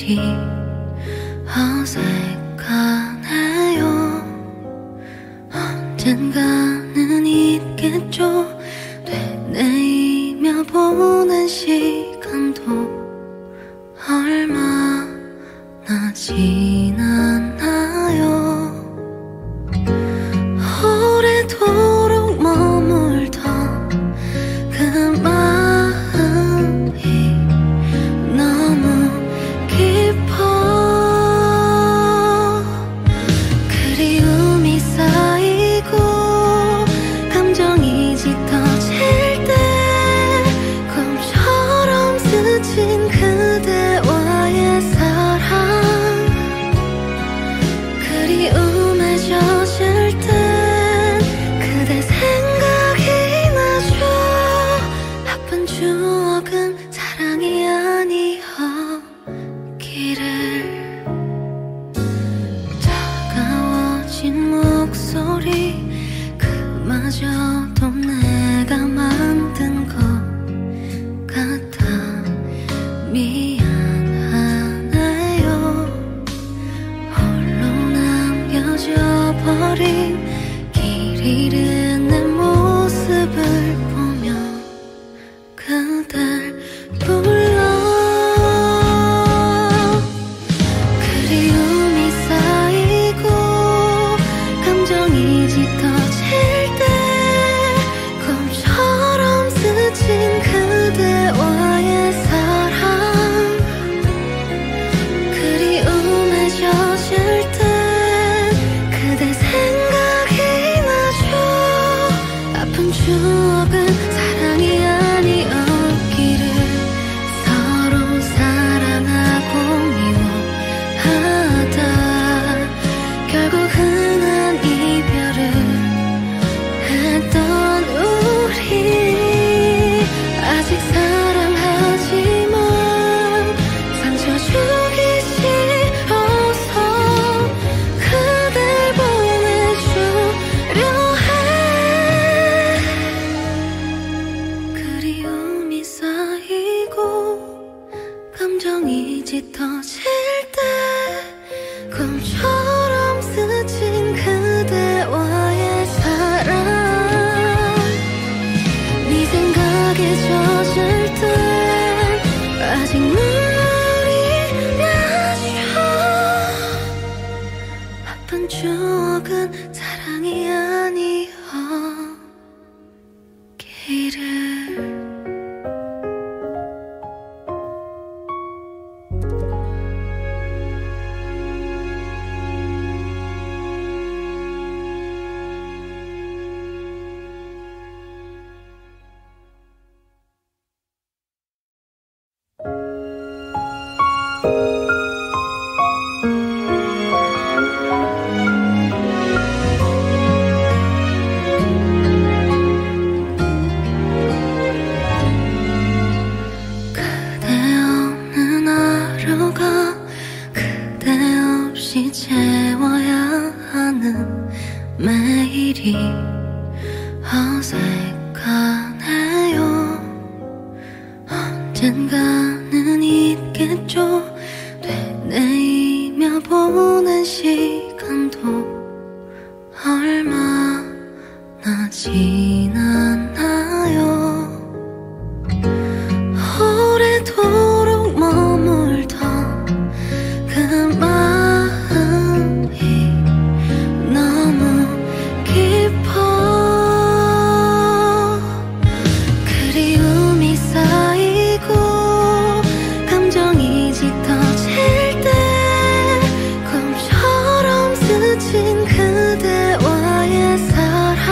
매일이 어색하네요. 언젠가는 있겠죠. 되뇌이며 보낸 시간도 얼마나 지났나요. 오래도록 머물던 그 마음이 너무 깊어. 그리움이 쌓이고 감정이 짙어질 때 꿈처럼 스친 그대와의 사랑. 그리움에 젖을 땐 그대 생각이 나죠. 아픈 추억은 사랑이 아니었기를. 차가워진 목소리 그마저도 내가 만든 것 같아 미안하네요. 홀로 남겨져 버린 길 잃은 내 모습을 보며 그댈 불러. 그리움이 쌓이고 감정이 짙어질 때 꿈처럼 스친 그대와의 사랑. 그리움에 젖을 땐 그대 생각이 나죠. 아픈 추억은 사랑이 아니었기를. 서로 사랑하고 미워하다 결국 흔한 이별을 했던 우리. 아직 사랑하지만 상처 주기 싫어서 그댈 보내주려 해. 그리움이 쌓이고 감정이 짙어질 때 꿈처럼 스친 그대와의 사랑. 네 생각에 젖을 땐 아직 눈물이 나죠. 아픈 추억은 사랑이 아니었기를. 그대 없는 하루가 그대 없이 채워야 하는 매일이 어색하네요. 언젠가는 있겠죠. 되뇌이며 보낸 시간도 얼마나 지났나요. 오래도록 머물던 그 마음이 너무 깊어. 그리움이 쌓이고 감정이 짙어질 때 꿈처럼 스친 그대와의 사랑.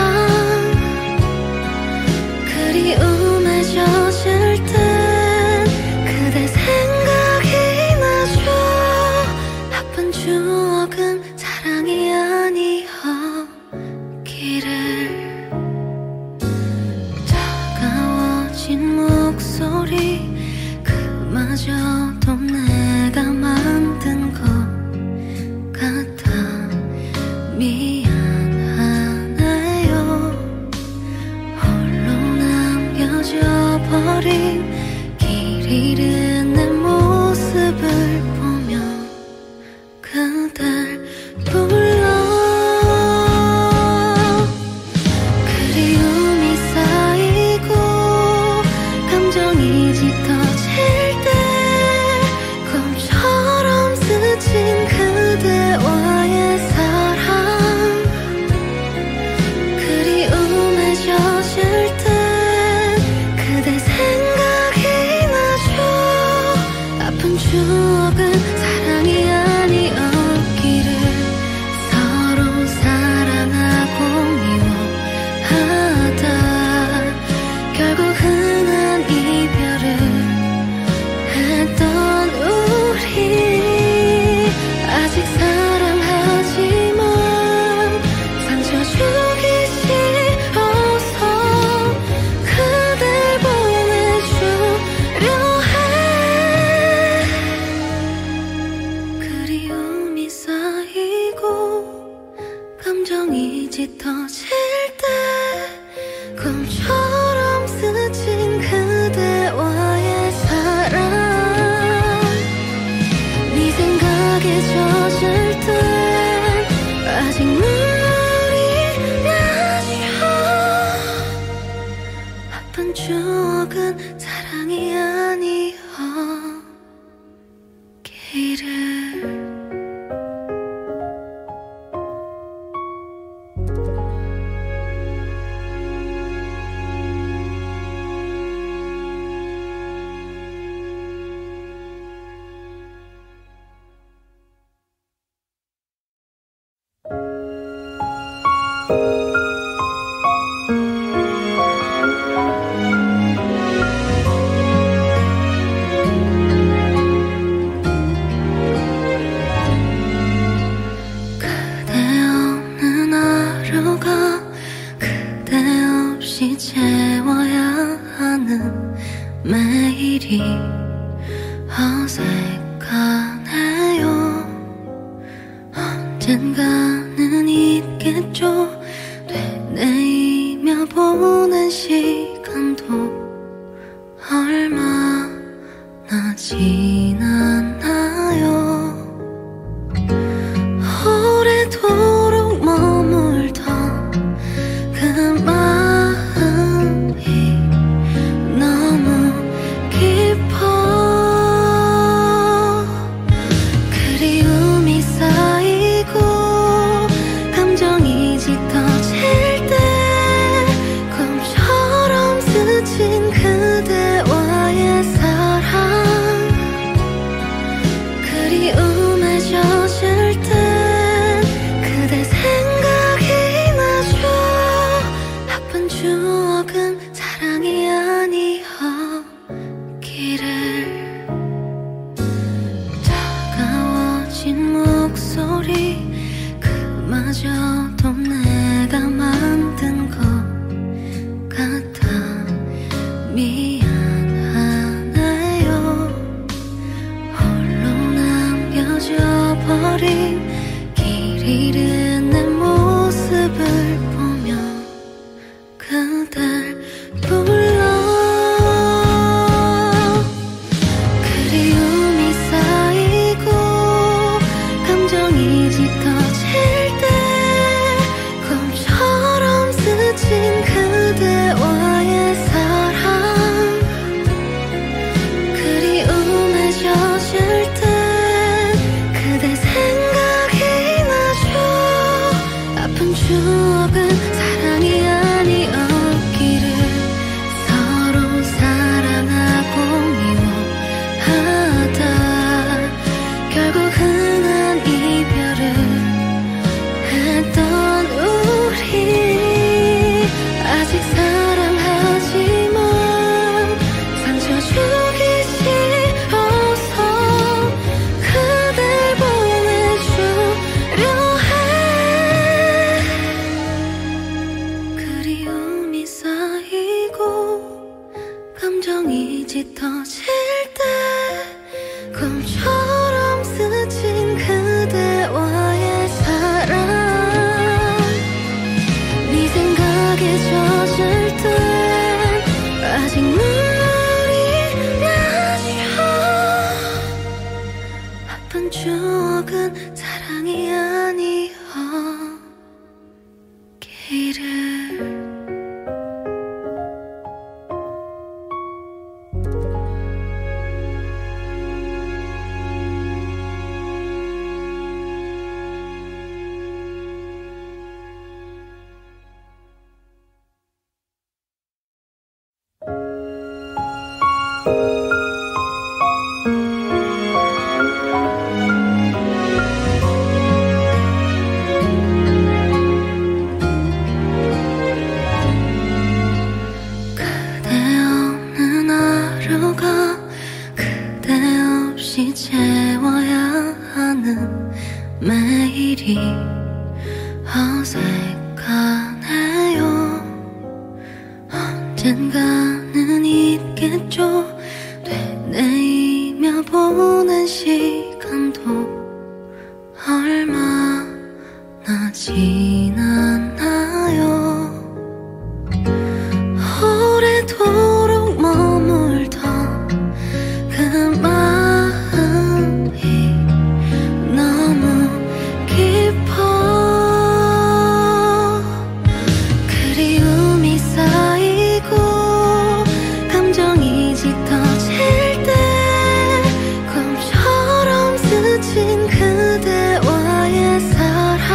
매일이 어색하네요. 언젠가는 있겠죠. 되뇌이며 보는 시간도 얼마나 지났나요. 오래도록 머물던 그 마음이 너무 깊어. 그리움이 쌓이고 감정이 짙어질 때 꿈처럼 스친 그대와의 사랑. 그리움에 젖을 때 그대 생각이 나죠. 아픈 추억은 사랑이 아니었기를. 차가워진 목소리 그마저도 내가 만든 것 같아 미안하네요. 홀로 남겨져 버린 길 잃은 내 모습을 보며 그댈 불러. 그리움이 쌓이고 감정이 짙어질 때 꿈처럼 스친 그대와의 사랑. 그리움에 젖을 때 그대 생각이 나죠. 아픈 추억은 사랑이 아니었기를. 서로 사랑하고 미워하다 결국 흔한 이별을 했던 우리. 아직 사랑하지만 상처 주기 싫어서 그댈 보내주려 해. 그리움이 쌓이고 감정이 짙어질 때 꿈처럼 스친 그대와의 사랑. 네 생각에 젖을 때 아직 눈물이 나죠. 아픈 추억은 사랑이 아니었기를. 그대 없는 하루가 그대 없이 채워야 하는 매일이 어색하네요. 언젠가는 있겠죠. 되뇌이며 보는 시간도 얼마나 지났나요. 오래도록 머물던 그 마음이 너무 깊어. 그리움이 쌓이고 감정이 짙어질 때 꿈처럼 스친 그대와의 사랑.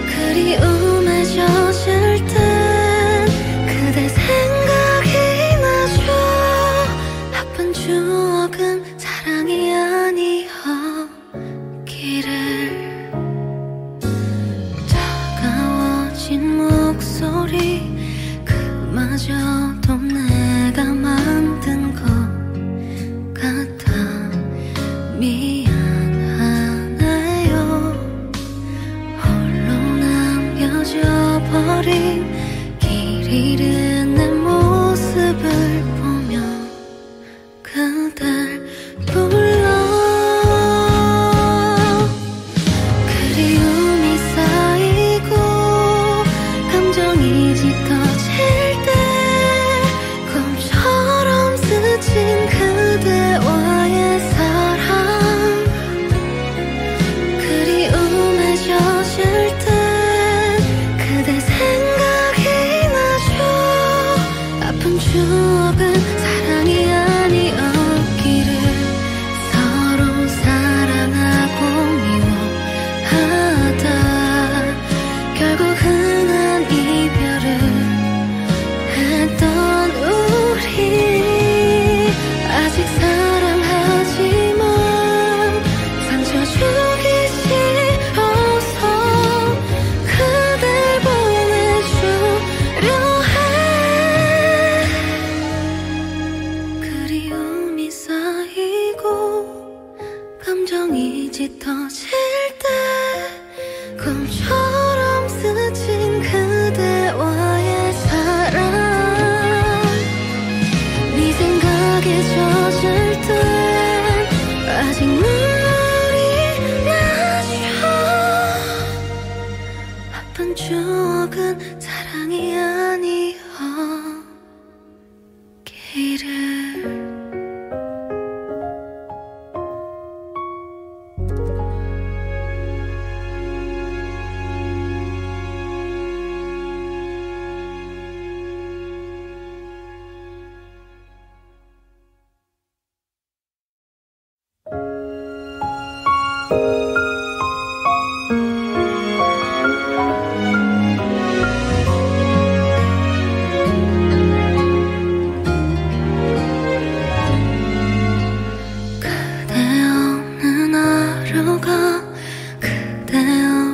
그리움에 젖을 때 그대 생각이 나죠. 아픈 추억은 사랑이 아니었기를. 차가워진 목소리 그마저도 내가 만든 것 같아 미안하네요. 홀로 남겨져 버린 길 잃은 내 모습을 짙어질 때 꿈처럼 스친 그대와의 사랑 그리움에 젖을 때 그대 생각이 나죠. 아픈 추억은 사랑이 아니었기를 서로 사랑하고 미워하다 결국 흔한 이별을 했던 우리 아직 사랑하지만 상처 주기 싫어서 그댈 보내주려 해. 그리움이 쌓이고 감정이 짙어질 때 꿈처럼 스친 그대와의 사랑 네 생각에 젖을 땐 아직 눈물이 나죠. 아픈 추억은 사랑이 아니었기를. 그대 없는 하루가 그대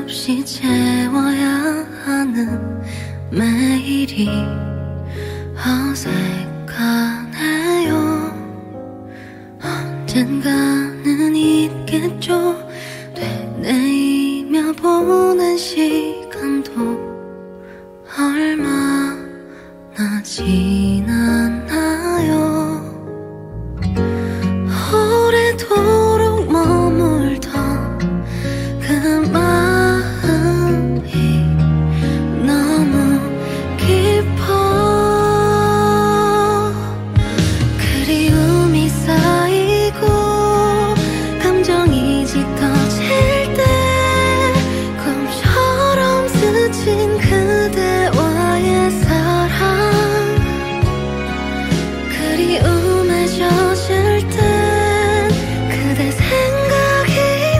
없이 채워야 하는 매일이 어색하네요. 언젠가는 있겠죠. 되뇌이며 보낸 시간도 얼마나 지났나요. 오래도록 머물던 그 마음이 너무 깊어. 그리움이 쌓이고 감정이 짙어질 때 꿈처럼 스친 그대와의 사랑 그리움에 젖을 땐 그대 생각이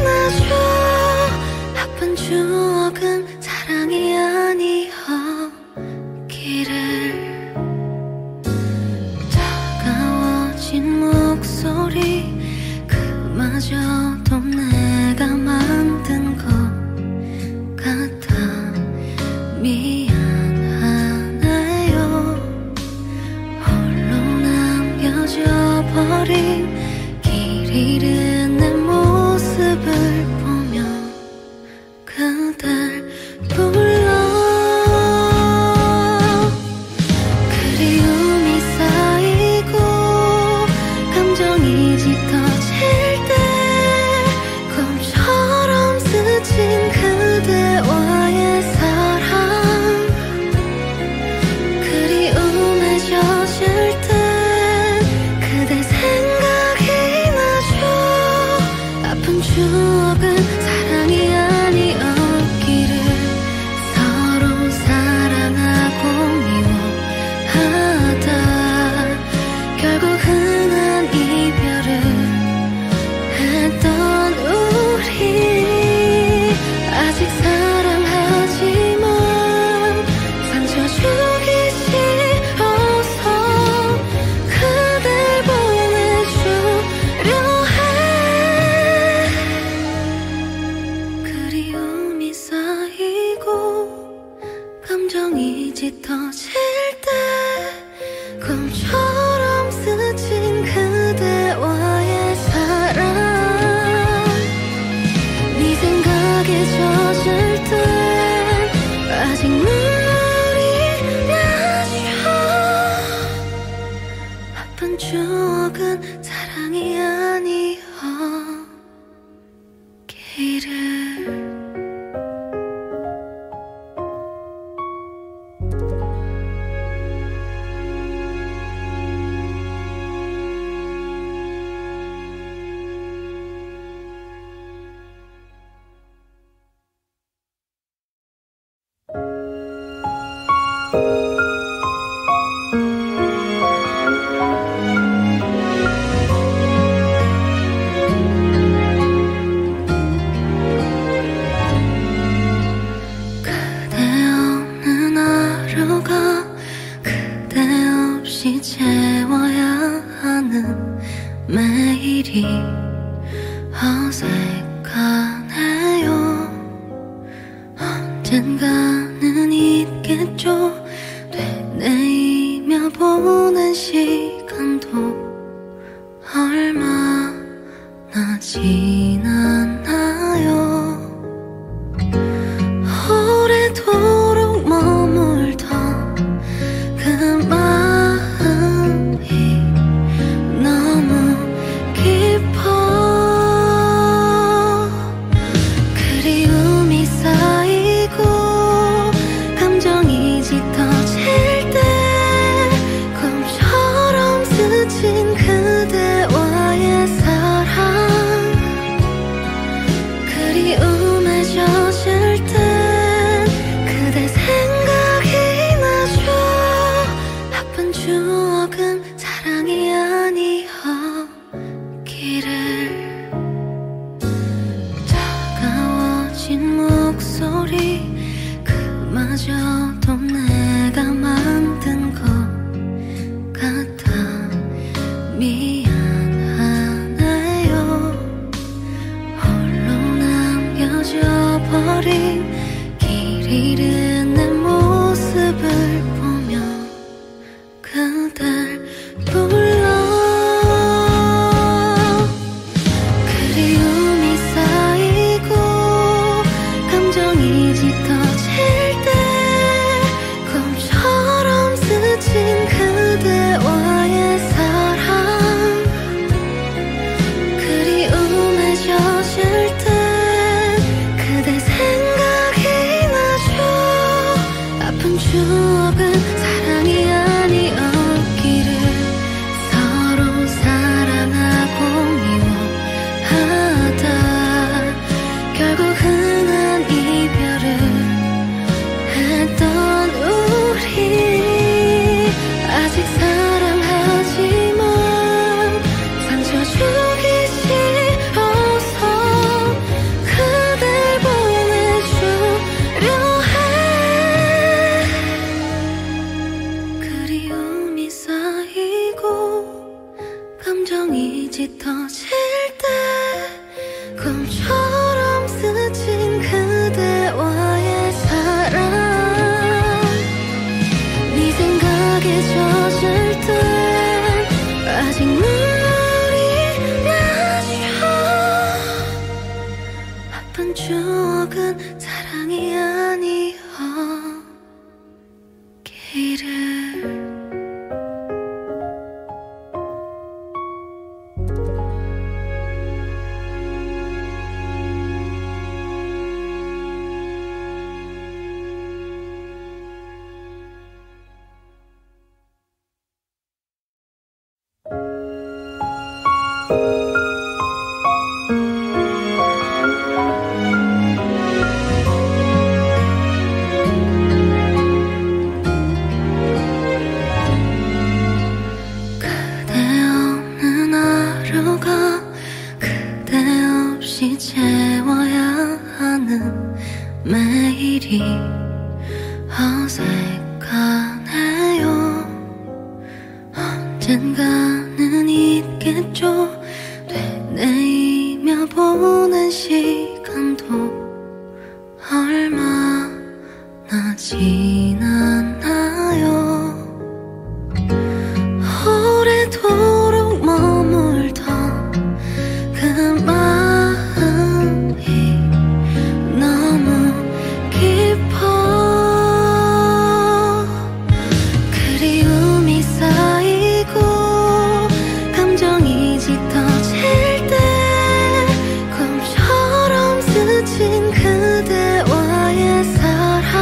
나죠. 아픈 추억은 사랑이 아니었기를. 차가워진 목소리 그마저도 내가 만든 것 같아 미안하네요. 홀로 남겨져 버린 길 잃은 내 모습을 보며 그댈 불러. 그리움이 쌓이고 감정이 짙어질 때 꿈처럼 스친 그대와의 사랑 그리움에 젖을 땐 그대 생각이 나죠. 아픈 추억은 사랑이 아니었기를 서로 사랑하고 미워하다 결국 흔한 이별을 했던 우리 아직 사랑하지만 상처 주기 싫어서 그댈 보내주려 해. 그리움이 쌓이고 감정이 짙어질 때 꿈처럼 스친 그대와의 사랑 네 생각에 젖을 땐 아직 눈물이 나죠. 아픈 추억은 사랑이 아니었기를. 매일이 어색하네요. 언젠가는 있겠죠. 되뇌이며 보는 시간도 얼마나 지났나요. 오래도록 머물던 그 마음이 너무 깊어. 그리움이 쌓이고 감정이 짙어질 때 꿈처럼 스친 그대와의 사랑. 그리움에 젖을 땐 그대 생각이 나죠. 아픈 추억은 사랑이 아니었기를. 차가워진 목소리 그마저도 내가 만든 것 같아 미안하네요. 홀로 남겨져 버린 길 잃은 내 모습을 보며 그댈 불러. 그리움이 쌓이고 감정이 짙어질 때 꿈처럼 스친 그대와의 사랑. 그리움에 젖을 때 그대 생각이 나죠. 아픈 추억은 사랑이 아니었기를. 서로 사랑하고 미워하다 결국 흔한 이별을 했던 우리. 아직 사랑하지만 상처 주기 싫어서 그댈 보내주려 해. 그리움이 쌓이고 감정이 짙어질 때 꿈처럼 스친 그대와의 사랑. 네 생각에 젖을 땐 아직 눈물이 나죠. 아픈 추억은 사랑이 아니었기를. 그대 없는 하루가 그대 없이 채워야 하는 매일이 어색하네요. 언젠가는 있겠죠. 되뇌이며 보는 시간도 얼마나 지났나요. 오래도록 머물던 그 마음이 너무 깊어. 그리움이 쌓이고 감정이 짙어질 때 꿈처럼 스친 그대와의 사랑.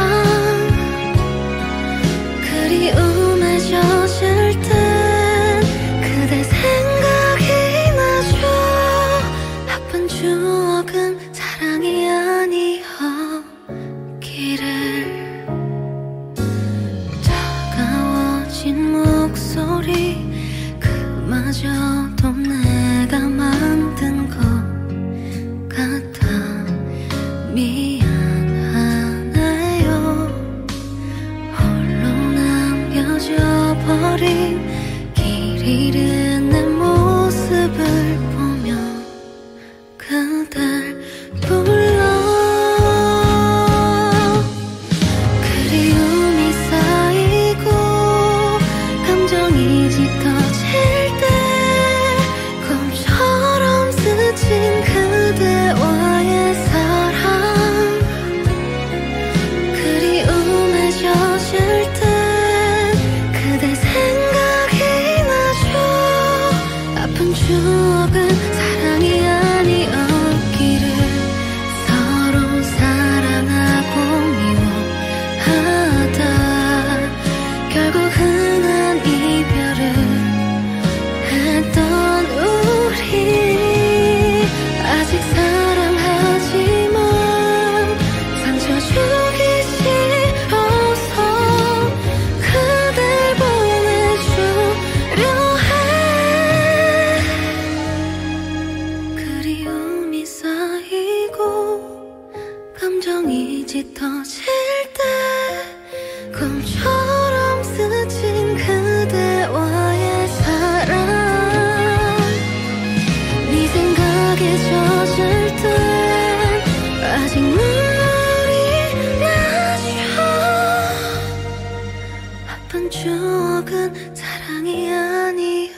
추억은 사랑이 아니었기를.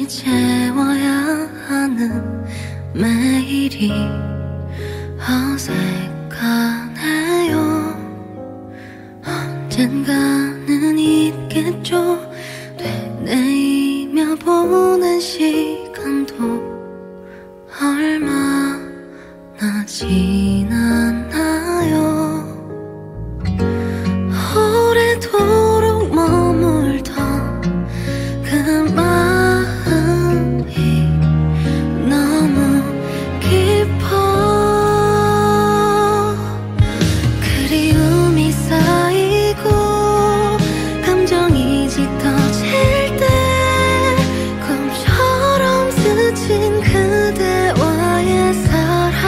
채워야 하는 매일이 어색하네요. 언젠가는 있겠죠. 되뇌이며 보낸 시간도 얼마나 지났나요. 오래도록 머물던 그 마음이 너무 깊어. 그리움이 쌓이고 감정이 짙어질 때 꿈처럼 스친 그대와의 사랑.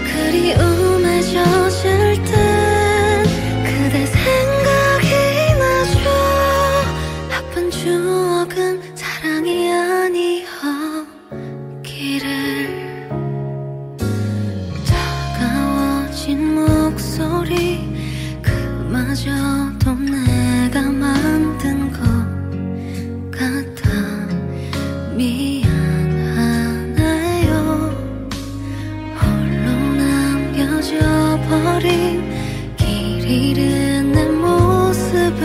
그리움에 젖을 때 그대 생각이 나죠. 아픈 추억은 사랑이 아니었기를. 차가워진 목소리 그마저도 내가 만든 것 같아 미안하네요. 홀로 남겨져 버린 길 잃은 내 모습을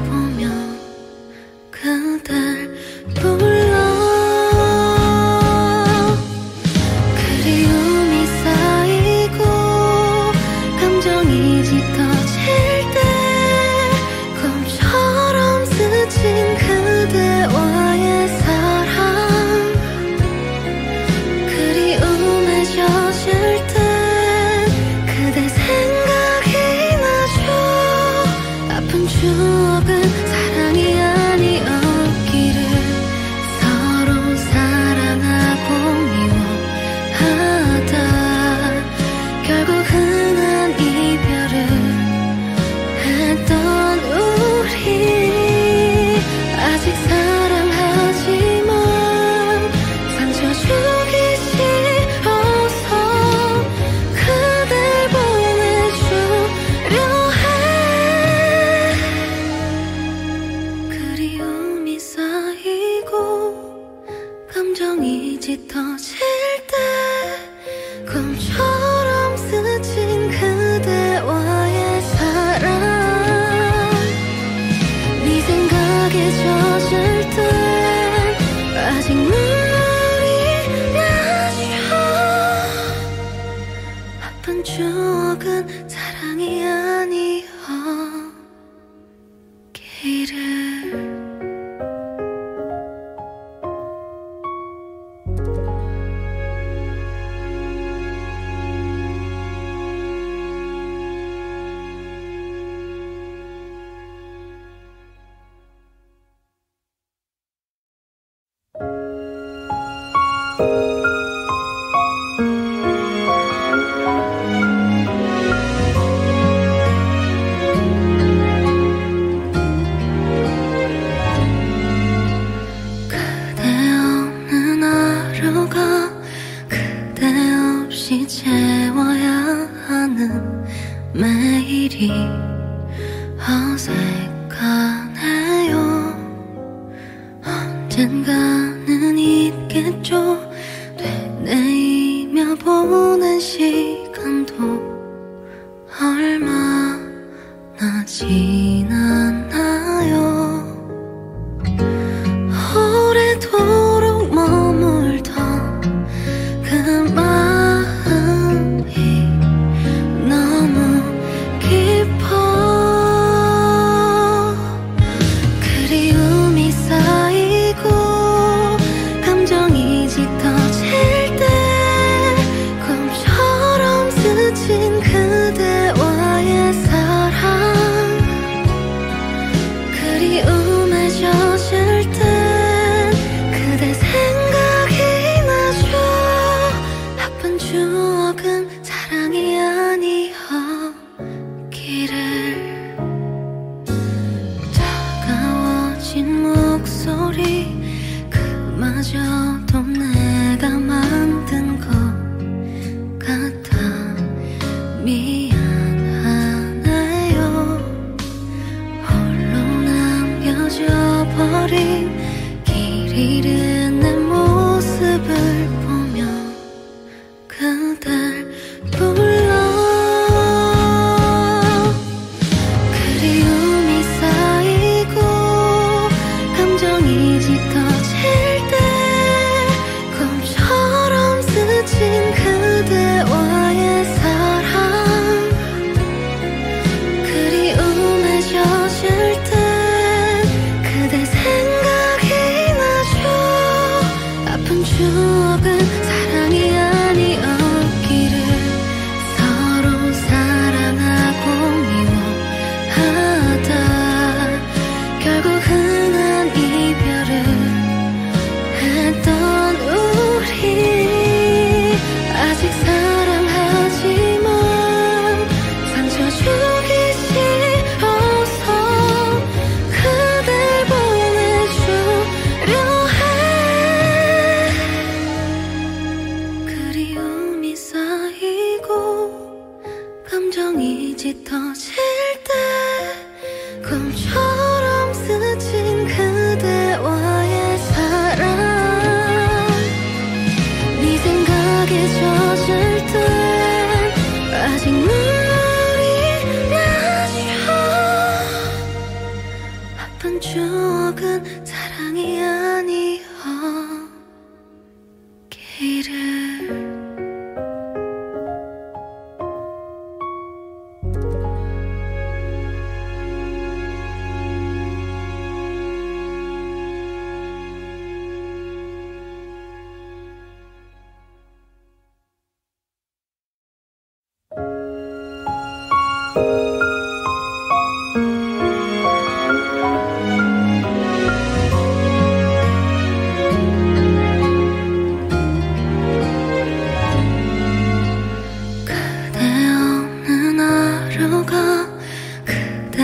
보며 그댈 불러. 그리움이 쌓이고 감정이 짙어질 때 꿈처럼 스친 그대와의 사랑. 그리움에 젖을 때 그대 생각이 나죠. 아픈 추억은 사랑이 아니었기를. 서로 사랑하고 미워하다 결국 흔한 이별을 했던 우리. 아직 사랑하지만 상처 주기 싫어서 그댈 보내주려 해. 그리움이 쌓이고 감정이 짙어질 때 꿈처럼 스친 그대와의 사랑. 네 생각에 젖을 때 아직 눈물이 나죠. 아픈 추억은 사랑이 아니었기를. 그대 없는 하루가 그대 없이 채워야 하는 매일이 어색하네요. 언젠가는 있겠죠. 되뇌이며 보낸 시간도 얼마나 지났나요. 오래도록 머물던 그 마음이 너무 깊어. 그리움이 쌓이고 그마저도 내가 만든 것 같아. 미안하네요. 홀로 남겨져 버린 길 잃은 내 모습을 보며 그댈 불러. 그리움이 쌓이고 감정이 짙어질 때 꿈처럼 스친 그대와의 사랑. 그리움에 젖을 때 그대 생각이 나죠. 아픈 추억은 사랑이 아니었기를. 서로 사랑하고 미워하다 결국 흔한 이별을 했던 우리. 아직 사랑하지만 상처 주기 싫어서 그댈 보내주려 해. 그리움이 쌓이고 감정이 짙어질 때 꿈처럼 스친 그대와의 사랑. 네 생각에 젖을 때 아직 눈물이 나죠. 아픈 추억은 사랑이 아니었기를. 그대 없는 하루가 그대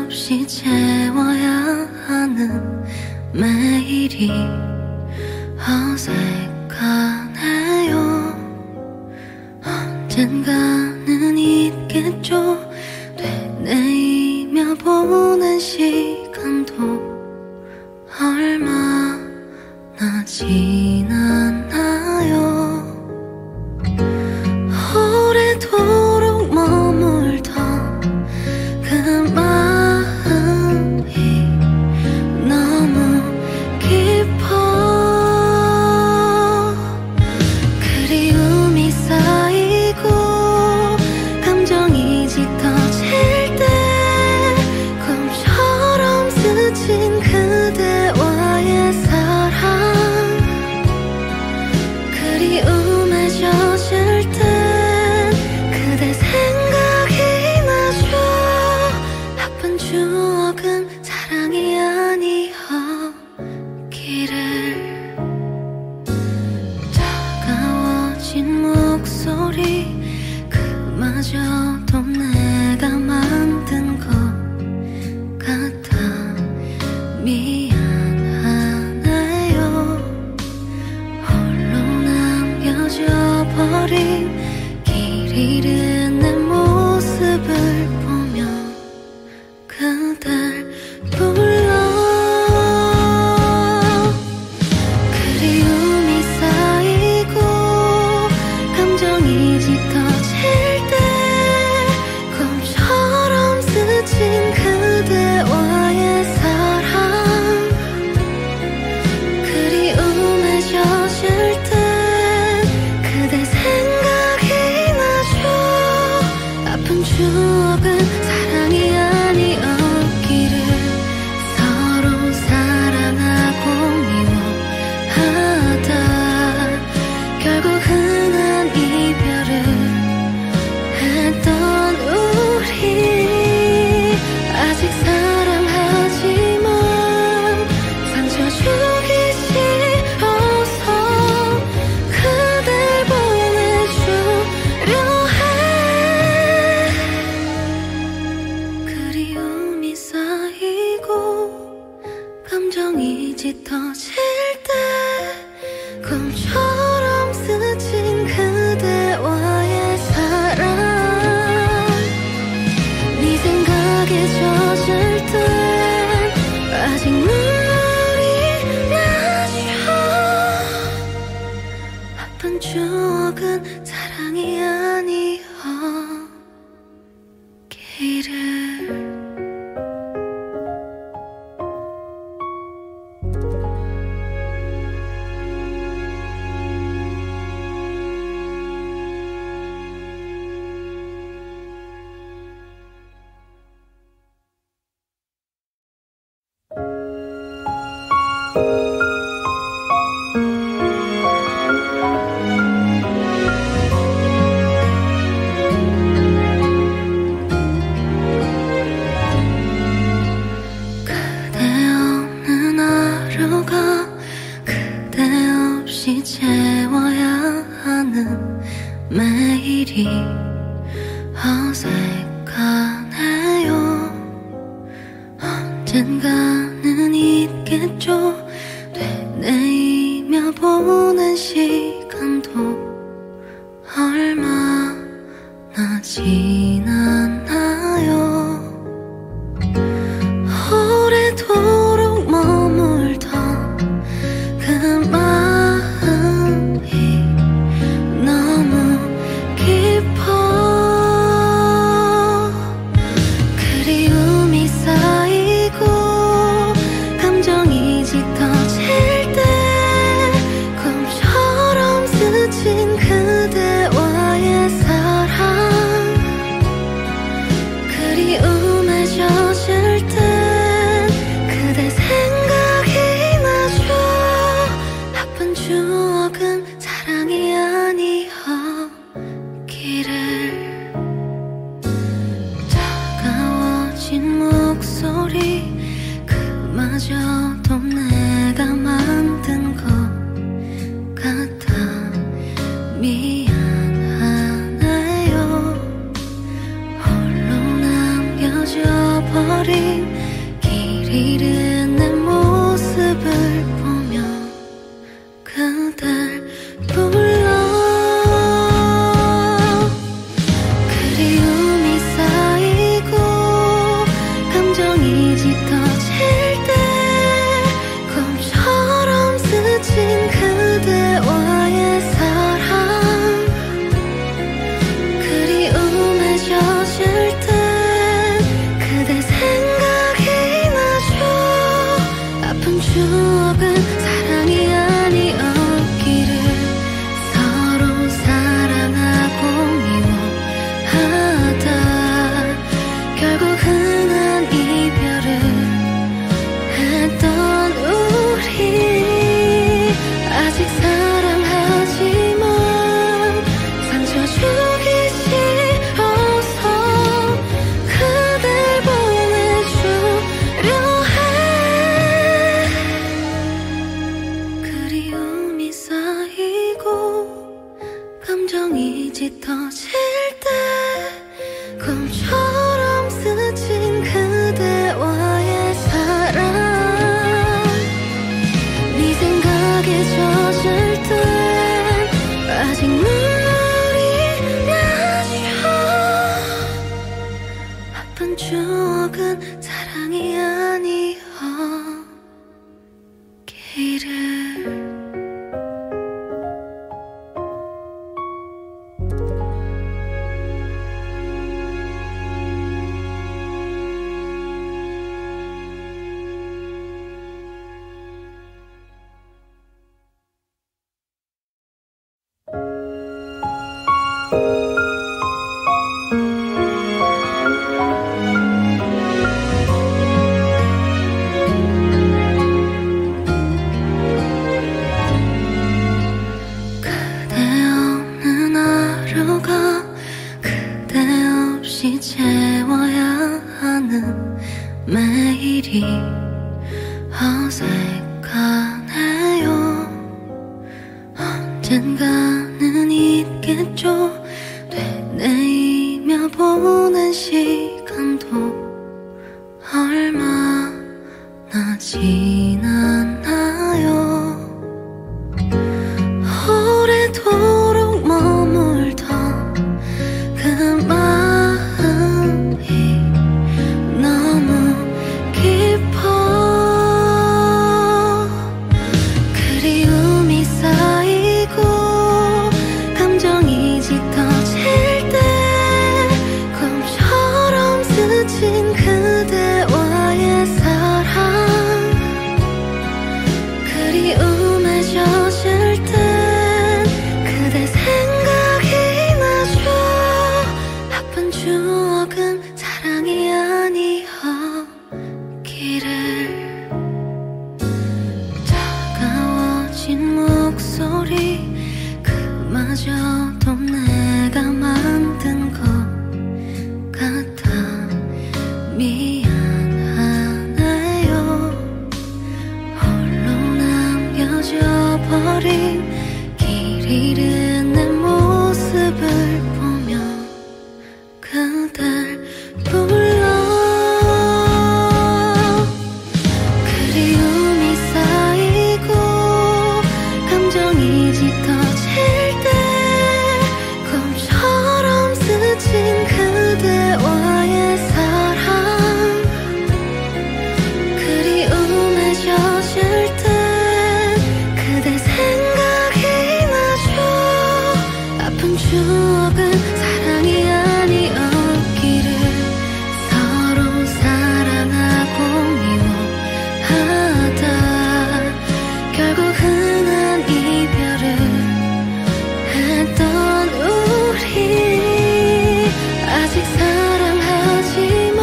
없이 채워야 하는 매일이 어색하네요. 언젠가는 있겠죠. 되뇌이며 보낸 시간도 얼마나 지났나요. 오래도록 머물던 그 마음이 너무 깊어. 그리움이 쌓이고 감정이 짙어질 때 꿈처럼 스친 그대와의 사랑. 그리움에 젖을 때 그대 생각이 나죠. 아픈 추억은 사랑이 아니었기를. 차가워진 목소리 그마저도 내가 만든 것 같아. 미안하네요. 홀로 남겨져 버린 길 잃은 내 모습을 보며 그댈 불러. 그리움이 쌓이고 감정이 짙어질 때 꿈처럼 스친 그대와의 사랑. 그리움에 젖을 때 그대 생각이 나죠. 아픈 추억은 사랑이 아니었기를. 서로 사랑하고 미워하다 결국 흔한 이별을 했던 우리. 아직 사랑하지만 상처 주기 싫어서 그댈 보내주려 해. 그리움이 쌓이고 감정이 짙어질 때 꿈처럼 스친 그대와의 사랑 네 생각에 젖을 듯 아직 눈물이 나죠. 아픈 추억은 사랑이 아니었기를. 채워야 하는 매일이 어색하네요. 언젠가는 있겠죠. 되뇌이며 보낸 시간도 얼마나 지났나요. 오래도록 머물던 그 추억은 사랑이 아니었기를. 차가워진 목소리 그마저도 내가 만든 것 같아 미안하네요. 홀로 남겨져 버린 길 잃은 내 모습을 보며 그댈 불러. 그리움이 쌓이고 감정이 짙어질 때 꿈처럼 스친 그대와의 사랑 그리움에 젖을 때 그대 생각이 나죠. 아픈 추억은 사랑이 아니었기를. 서로 사랑하고 미워하다 결국 흔한 이별을 했던 우리. 아직 사랑하지만 상처 주기 싫어서 그댈 보내주려 해. 그리움이 쌓이고 감정이 짙어질 때 꿈처럼 스친 그대와의 사랑 네 생각에 젖을 듯 아직 눈물이 나죠. 아픈 추억은 사랑이 아니었기를. 그대 없는 하루가 그대 없이 채워야 하는 매일이 어색하네요. 언젠가는 있겠죠. 되뇌이며 보낸 시간도 얼마나 지났나요. 잊어버린 길 잃은 내 모습을 보며 그댈 불러. 그리움이 쌓이고 감정이 짙어질 때 꿈처럼 스친 그대와의 사랑. 그리움에 젖을 때 그대 생각이 나죠. 아픈 추억은 사랑이 아니었기를 서로 사랑하고 미워하다 결국 흔한 이별을 했던 우리. 아직 사랑하지만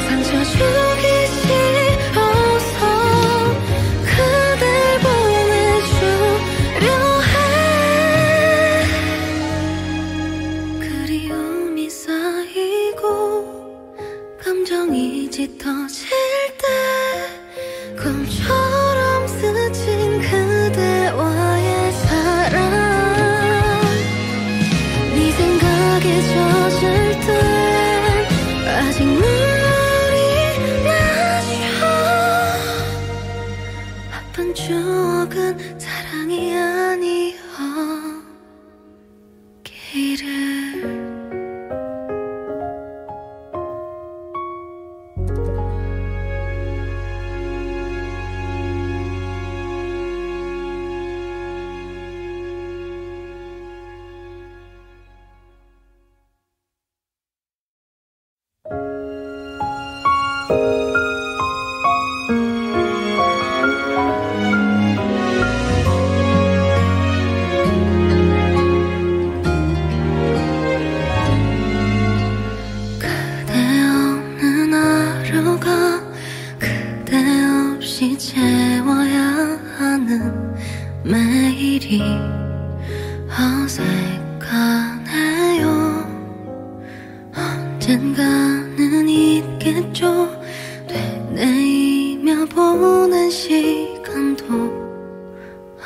상처 주기 싫어서 그댈 보내주려 해. 그리움이 쌓이고 감정이 짙어질 때 꿈처럼 스친 그대와의 사랑. 네 생각에 젖을 때 아직 눈물이 나죠. 아픈 추억은 사랑이 아니었기를. 그대 없는 하루가 그대 없이 채워야 하는 매일이 어색하네요. 언젠가는 있겠죠. 되뇌이며 보낸 시간도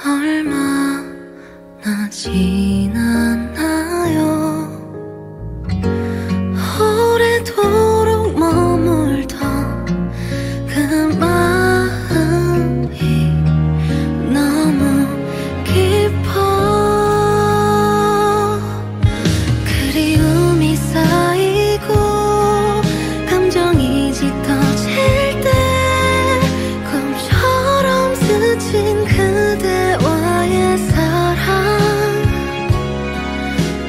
얼마나 지났나요. 오래도록 머물던 그 마음이 너무 깊어. 그리움이 쌓이고 감정이 짙어질 때 꿈처럼 스친 그대와의 사랑.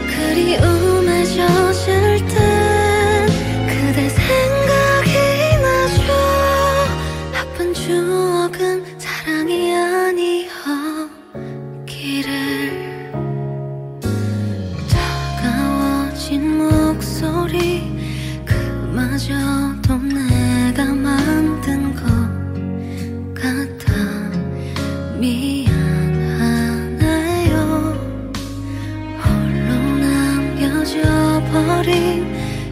그리움에 젖을 때 그대 생각이 나죠. 아픈 추억은 사랑이 아니었기를. 차가워진 목소리 그마저도 내가 만든 것 같아 미안하네요. 홀로 남겨져 버린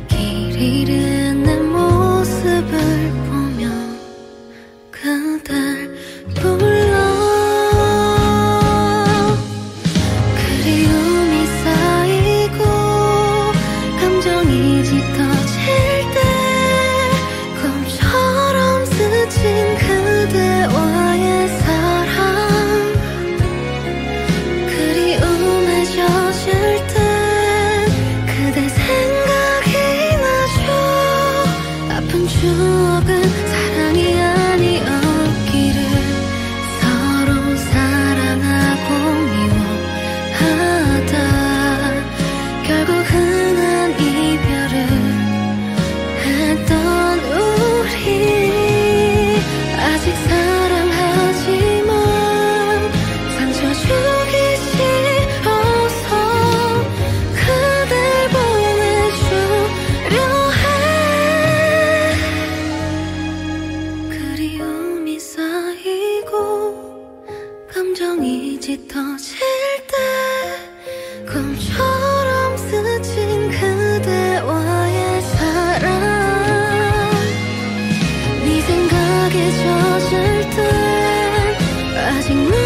길 잃은 내 모습을 보며 그댈 불러. 그리움이 쌓이고 감정이 짙어질 때 꿈처럼 스친 그대와의 사랑. 그리움에 젖을 때 그대 생각이 나죠. 아픈 추억은 사랑이 아니었기를 서로 사랑하고 미워하다 결국 흔한 이별을 했던 우리. 아직 사랑하지만 상처 주기 싫어서 그댈 보내주려 해. 그리움이 쌓이고 감정이 짙어질 때 꿈처럼 스친 그대와의 사랑. 네 생각에 젖을 때 아직 눈물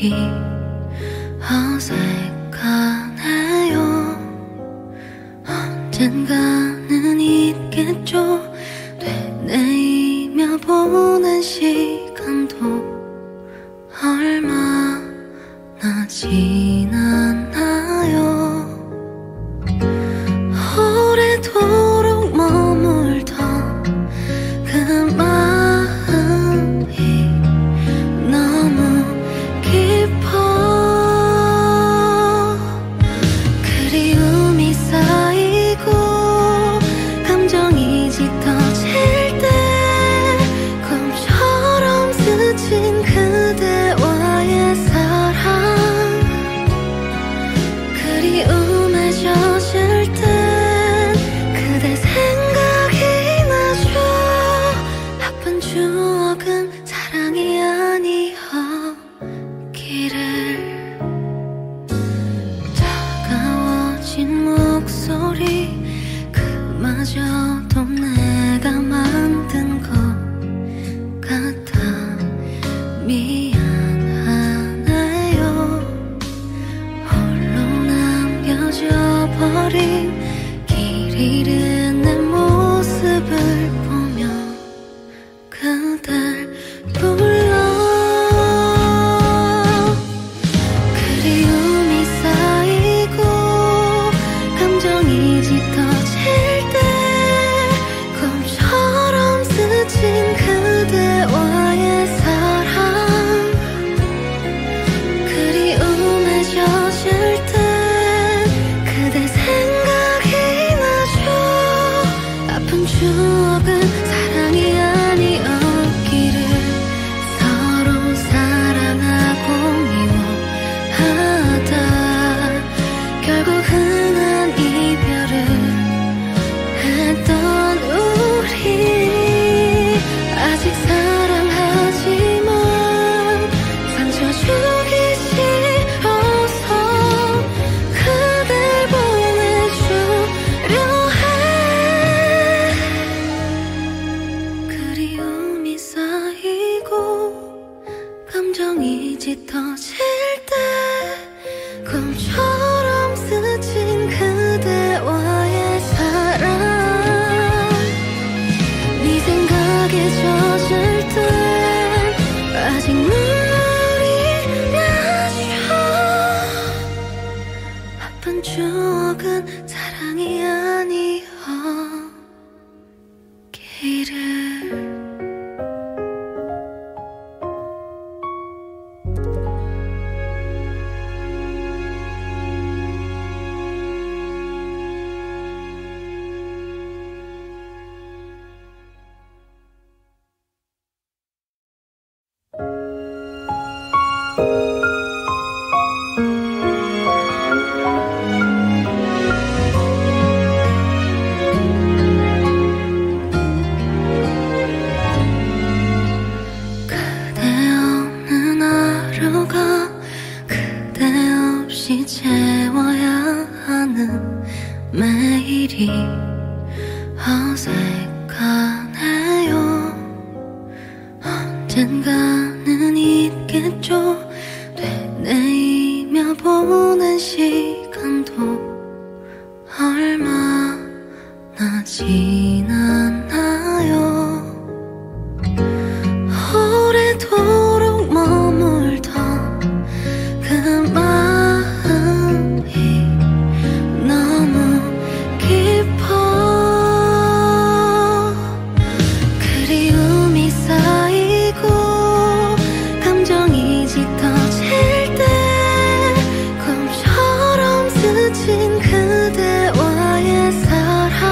매일이 어색하네요. 언젠가는 있겠죠. 되뇌이며 보낸 시간도 얼마나 지났나요. 오래도록 머물던 그 마음이 너무 깊어. 그리움이 쌓이고 감정이 짙어질 때 꿈처럼 스친 그대와의 사랑, 그리움에 젖을 땐 그대 생각이 나죠. 아픈 추억은 사랑이 아니었기를. 차가워진 목소리 그마저도 내가 만든 것 같아 미안하네요. 홀로 남겨져 버린 길 잃은 내 모습을 보며 그댈 불러. 그리움이 쌓이고 감정이 짙어질 때 꿈처럼 스친 그대와의 사랑, 그리움에 젖을 땐 그대 생각이 나죠. 아픈 추억은 사랑이 아니었기를. 서로 사랑하고 미워하다 결국 흔한 이별을 했던 우리. 아직 사랑하지만 상처 주기 싫어서 그댈 보내주려 해. 그리움이 쌓이고 감정이 짙어질 때 꿈처럼 스친 그대와의 사랑, 네 생각에 젖을 땐 아직 눈물이 나죠. 아픈 추억은 사랑이 아니었기를. 그대 없는 하루가 그대 없이 채워야 하는 매일이 어색하네요. 언젠가는 있겠죠. 되뇌이며 보낸 시간도 얼마나 지났나요. 오래도록 머물던 그 마음이 너무 깊어. 그리움이 쌓이고 감정이 짙어질 때 꿈처럼 스친 그대와의 사랑,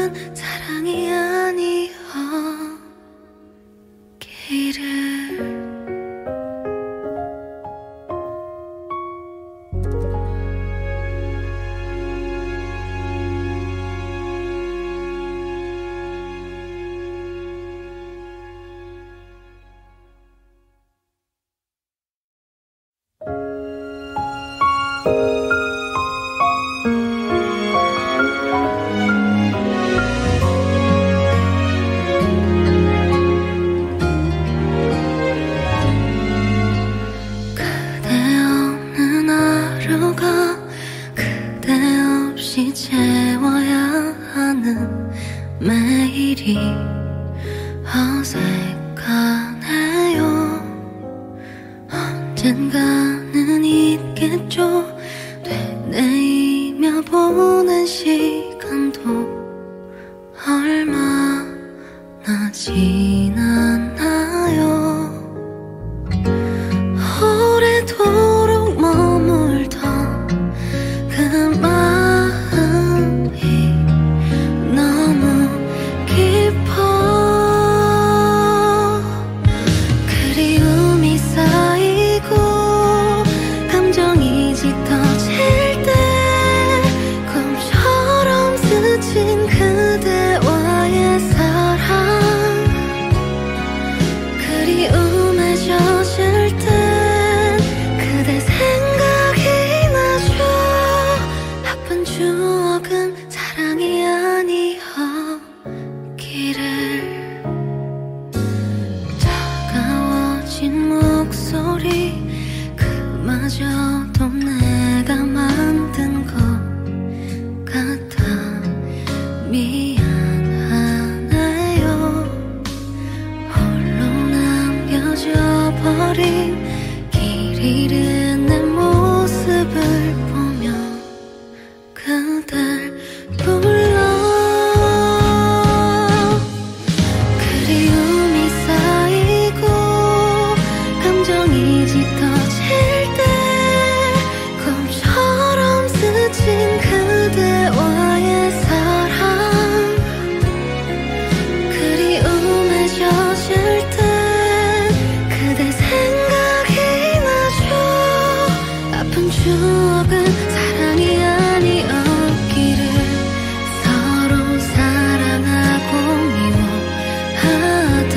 추억은 사랑이 아니었기를. 채워야 하는 매일이 어색하네요. 언젠가는 있겠죠. 되뇌이며 보낸 시간도 얼마나 지났나요. 오래도록 머물던 그 마음이 너무 깊어. 그리움이 쌓이고 감정이 짙어질 때 꿈처럼 스친 그대와의 사랑. 그리움에 젖을 땐 그대 생각이 나죠. 아픈 추억은 사랑이 아니었기를. 차가워진 목소리 그마저도 내가 만든 것 같아 미안하네요. 홀로 남겨져 버린 길 잃은 내 모습을 보며 그댈 불러. 그리움이 쌓이고 감정이 짙어질 때 꿈처럼 스친 그대와의 사랑. 그리움에 젖을 땐 그대 생각이 나죠. 아픈 추억은 사랑이 아니었기를. 서로 사랑하고 미워하다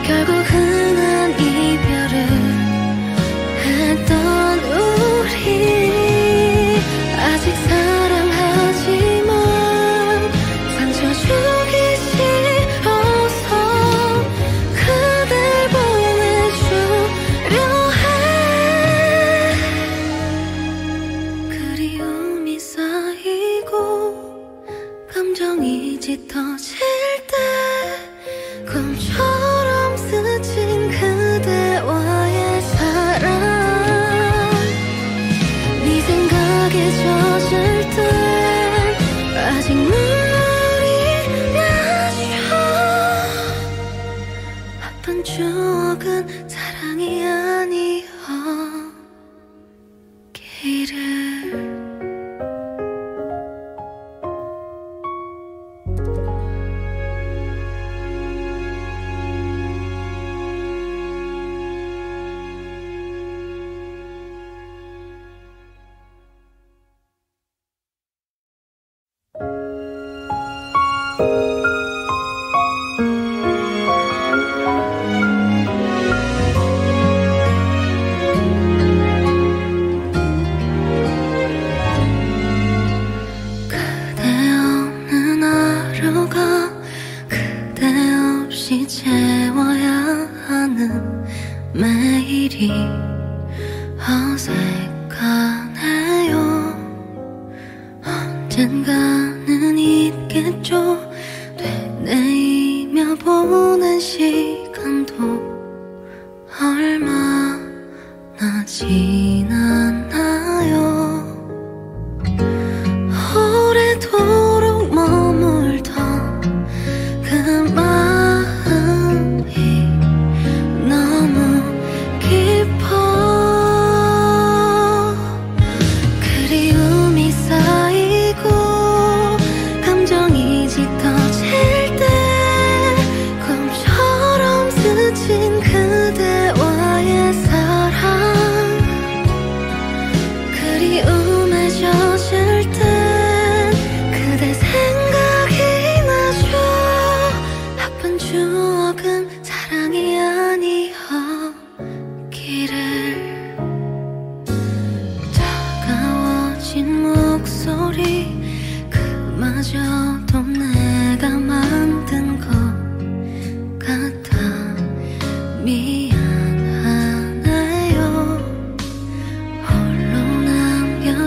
결국은 난 이별을 했던 우리. 아직 사랑하지만 상처 주기 싫어서 그댈 보내주려 해. 그리움이 쌓이고 감정이 짙어질 때 꿈처럼 스친 그대와의 사랑. 네 생각에 젖을 땐 아직 눈물이 나죠. 아픈 추억은 사랑이 아니었기를. 그대 없는 하루가 그대 없이 채워야 하는 매일이 어색하네요. 언젠가는 있겠죠. 되뇌이며 보낸 시간도 얼마나 지났나요. 오래도록 머물던 그 마음이 너무 깊어. 그리움이 쌓이고 감정이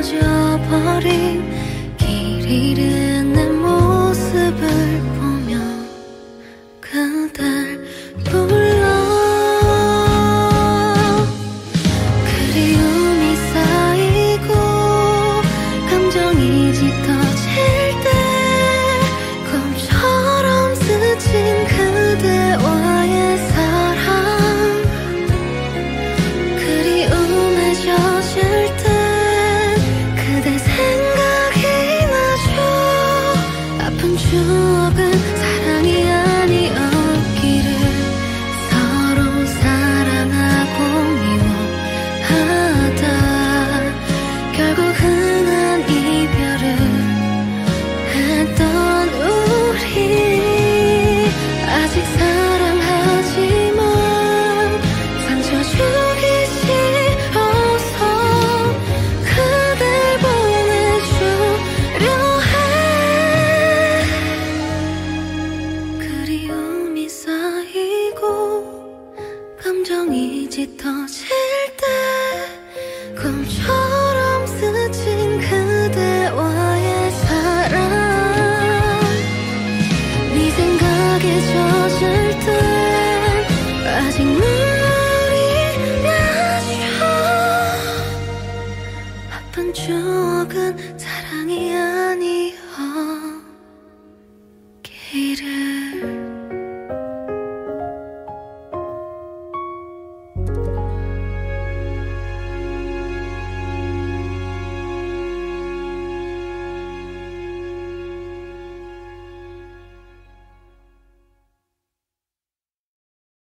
잊어버린 길 잃은 내 모습을 보며 그댈 불러. 그리움이 쌓이고 감정이 짙어질 때 꿈처럼 스친 그대와의 사랑. 그리움에 젖을 때 그대 생각이 나죠. 아픈 추억은 사랑이 아니었기를 서로 사랑하고 미워하다 결국 흔한 이별을 했던 우리. 아직 사랑하지만 상처 주기 싫어서 그댈 보내주려 해. 그리움이 쌓이고 감정이 짙어질 때 꿈처럼 스친 그대와의 사랑. 네 생각에 젖을 땐 아직 눈물이 나죠. 아픈 추억은 사랑이 아니었기를.